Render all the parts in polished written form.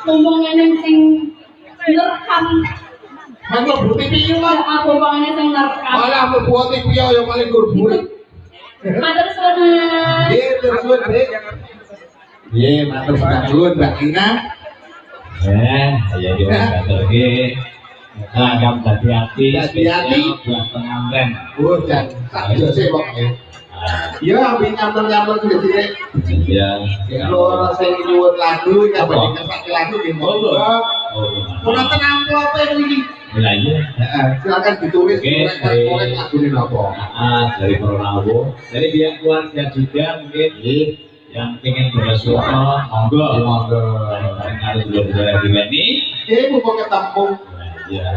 Ngomongane sing nerekam. Mangga buti piye Mas? Aku ngomongane sing nerekam. Malah buati piye yang paling kurbur. Matur suwun. Nggih, terus suwun, Dik. Nggih, matur suwun Mbak Ina. Ya yo matur nggih. Agam hati-hati buat pengantin. Oh, jan sak jose kok. Ya, ambil nyamper-nyamper cilik-cilik. Iya. Kalau saya nyuwun lagu, ya bandingkan pakai lagu di monggo. Punten amplop ini. Iya iya. Silakan ditulis korek lagu ini apa. Dari Pronawo. Jadi biar keluarga juga mungkin yang ingin bersuara, monggo. Monggo. Bareng kali dua di sini. Mumpung ketemu. Iya.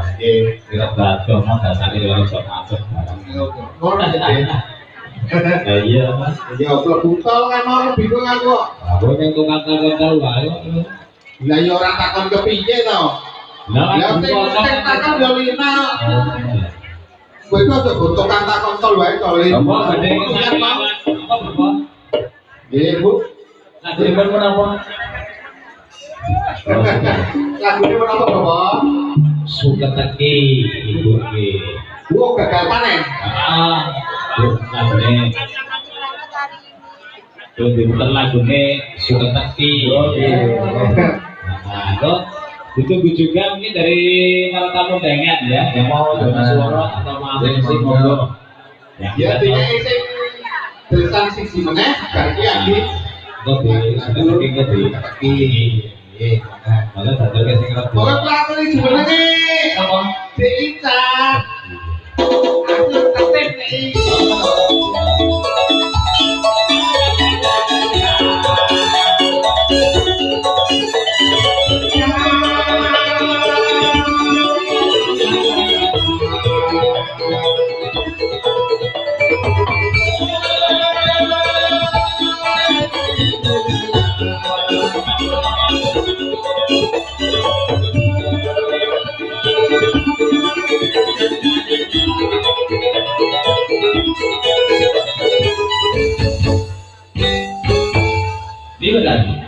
Kita belajar mau dasarnya dari macam barang. Ngono ya. Iya Mas. Ya kalau butol kan mau bingung aku. Aku yang tukang-tukang wae. Lah ya ora takon kepiye to. Lah sing takon yo Lina. Kowe kok aja tukang takon tol wae to Lina. Apa gede apa Bapak? Nggih, Bu. Lagi menapa? Lagune menapa, Bapak? Suka teki ibu ki. Bu gagal panen. Lagune. Tuh diputar lagune suka teki. Nah, kok ditunggu juga mungkin dari para tamu undangan ya yang mau donor suara atau mau sih monggo. Ya tiga sing tulisan sisi meneh berarti lagi kok di sudah teki kok di teki. Maka satu ke sing rebo. Ora pelakon iki jenenge Apa? Deita. Aku tetep iki. Ini benar.